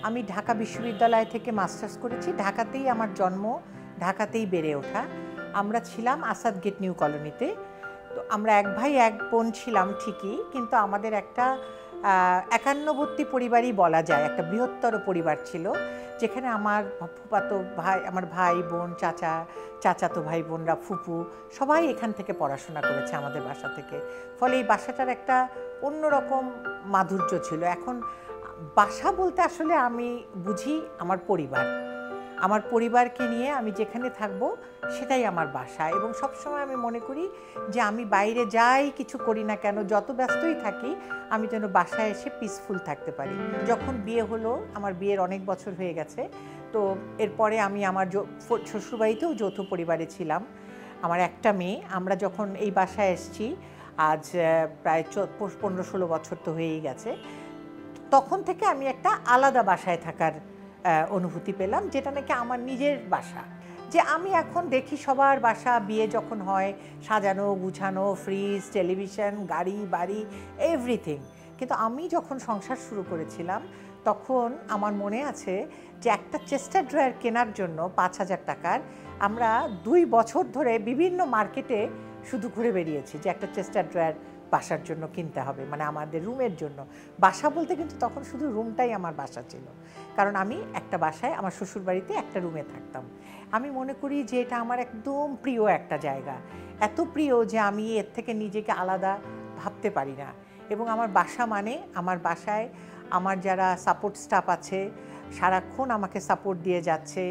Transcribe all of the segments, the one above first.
আমি ঢাকা বিশ্ববিদ্যালয় থেকে মাস্টার্স করেছি। ঢাকাতেই আমার জন্ম, ঢাকাতেই বেড়ে ওঠা। আমরা ছিলাম আসাদ গেট নিউ কলোনিতে। তো আমরা এক ভাই এক বোন ছিলাম ঠিকই, কিন্তু আমাদের একটা একান্নবর্তী পরিবারই বলা যায়, একটা বৃহত্তর পরিবার ছিল, যেখানে আমার ফুফাতো ভাই, আমার ভাই বোন, চাচাতো ভাই বোনরা, ফুপু সবাই এখান থেকে পড়াশোনা করেছে আমাদের বাসা থেকে। ফলে এই বাসাটার একটা অন্যরকম মাধুর্য ছিল। এখন বাসা বলতে আসলে আমি বুঝি আমার পরিবার, আমার পরিবারকে নিয়ে আমি যেখানে থাকবো সেটাই আমার বাসা। এবং সবসময় আমি মনে করি যে আমি বাইরে যাই কিছু করি না কেন, যত ব্যস্তই থাকি, আমি যেন বাসায় এসে পিসফুল থাকতে পারি। যখন বিয়ে হলো, আমার বিয়ের অনেক বছর হয়ে গেছে, তো এরপরে আমি আমার শ্বশুরবাড়িতেও যৌথ পরিবারে ছিলাম। আমার একটা মেয়ে। আমরা যখন এই বাসায় এসেছি, আজ প্রায় 15-16 বছর তো হয়েই গেছে, তখন থেকে আমি একটা আলাদা বাসায় থাকার অনুভূতি পেলাম, যেটা নাকি আমার নিজের বাসা। যে আমি এখন দেখি সবার বাসা বিয়ে যখন হয় সাজানো গুছানো, ফ্রিজ, টেলিভিশন, গাড়ি বাড়ি, এভরিথিং। কিন্তু আমি যখন সংসার শুরু করেছিলাম, তখন আমার মনে আছে যে একটা চেস্টার ড্রয়ার কেনার জন্য 5,000 টাকার আমরা 2 বছর ধরে বিভিন্ন মার্কেটে শুধু ঘুরে বেরিয়েছি যে একটা চেস্টার ড্রয়ার বাসার জন্য কিনতে হবে, মানে আমাদের রুমের জন্য। বাসা বলতে কিন্তু তখন শুধু রুমটাই আমার বাসা ছিল, কারণ আমি একটা বাসায় আমার শ্বশুরবাড়িতে একটা রুমে থাকতাম। আমি মনে করি যে এটা আমার একদম প্রিয় একটা জায়গা, এত প্রিয় যে আমি এর থেকে নিজেকে আলাদা ভাবতে পারি না। এবং আমার বাসা মানে, আমার বাসায় আমার যারা সাপোর্ট স্টাফ আছে সারাক্ষণ আমাকে সাপোর্ট দিয়ে যাচ্ছে,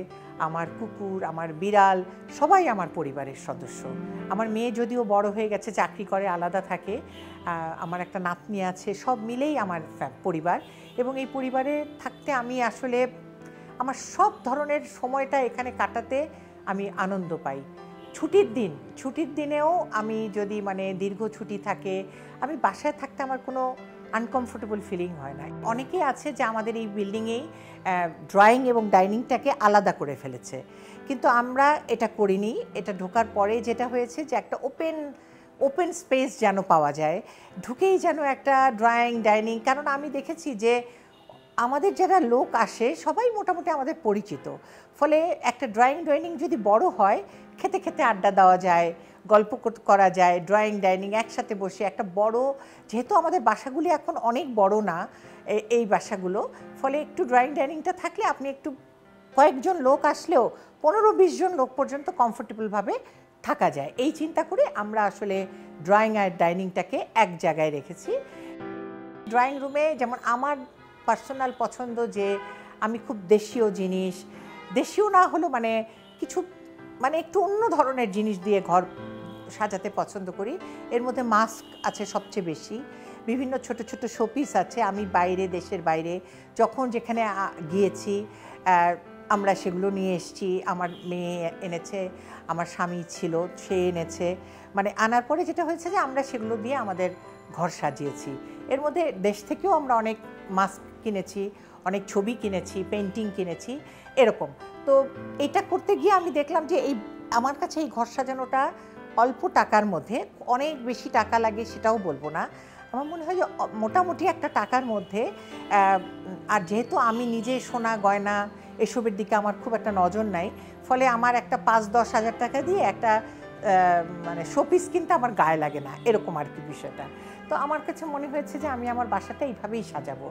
আমার কুকুর, আমার বিড়াল, সবাই আমার পরিবারের সদস্য। আমার মেয়ে যদিও বড় হয়ে গেছে, চাকরি করে, আলাদা থাকে, আমার একটা নাতনি আছে, সব মিলেই আমার পরিবার। এবং এই পরিবারে থাকতে আমি আসলে আমার সব ধরনের সময়টা এখানে কাটাতে আমি আনন্দ পাই। ছুটির দিনেও আমি যদি মানে দীর্ঘ ছুটি থাকে, আমি বাসায় থাকতে আমার কোনো আনকমফোর্টেবল ফিলিং হয় না। অনেকেই আছে যে আমাদের এই বিল্ডিংয়েই ড্রয়িং এবং ডাইনিংটাকে আলাদা করে ফেলেছে, কিন্তু আমরা এটা করিনি। এটা ঢোকার পরে যেটা হয়েছে যে একটা ওপেন স্পেস যেন পাওয়া যায়, ঢুকেই যেন একটা ড্রয়িং ডাইনিং। কারণ আমি দেখেছি যে আমাদের যারা লোক আসে সবাই মোটামুটি আমাদের পরিচিত, ফলে একটা ড্রয়িং ডাইনিং যদি বড় হয়, খেতে খেতে আড্ডা দেওয়া যায়, গল্প করা যায়। ড্রয়িং ডাইনিং একসাথে বসে একটা বড়, যেহেতু আমাদের বাসাগুলি এখন অনেক বড় না এই বাসাগুলো, ফলে একটু ড্রয়িং ডাইনিংটা থাকলে আপনি একটু কয়েকজন লোক আসলেও 15-20 জন লোক পর্যন্ত কমফোর্টেবলভাবে থাকা যায়। এই চিন্তা করে আমরা আসলে ড্রয়িং আর ডাইনিংটাকে এক জায়গায় রেখেছি। ড্রয়িং রুমে যেমন আমার পার্সোনাল পছন্দ যে আমি খুব দেশীয় জিনিস, দেশীয় না হলো মানে কিছু মানে একটু অন্য ধরনের জিনিস দিয়ে ঘর সাজাতে পছন্দ করি। এর মধ্যে মাস্ক আছে সবচেয়ে বেশি, বিভিন্ন ছোট ছোট শোপিস আছে। আমি বাইরে, দেশের বাইরে যখন যেখানে গিয়েছি আমরা সেগুলো নিয়ে এসেছি। আমার মেয়ে এনেছে, আমার স্বামী ছিল সে এনেছে, মানে আনার পরে যেটা হয়েছে যে আমরা সেগুলো দিয়ে আমাদের ঘর সাজিয়েছি। এর মধ্যে দেশ থেকেও আমরা অনেক মাস্ক কিনেছি, অনেক ছবি কিনেছি, পেন্টিং কিনেছি, এরকম। তো এটা করতে গিয়ে আমি দেখলাম যে আমার কাছে এই ঘর সাজানোটা অল্প টাকার মধ্যে, অনেক বেশি টাকা লাগে সেটাও বলবো না, আমার মনে হয় যে মোটামুটি একটা টাকার মধ্যে। আর যেহেতু আমি নিজে সোনা গয়না এসবের দিকে আমার খুব একটা নজর নাই, ফলে আমার একটা 5-10 হাজার টাকা দিয়ে একটা মানে শোপিস কিনতে আমার গায়ে লাগে না, এরকম আর কি বিষয়টা। তো আমার কাছে মনে হয়েছে যে আমি আমার বাসাটা এইভাবেই সাজাবো।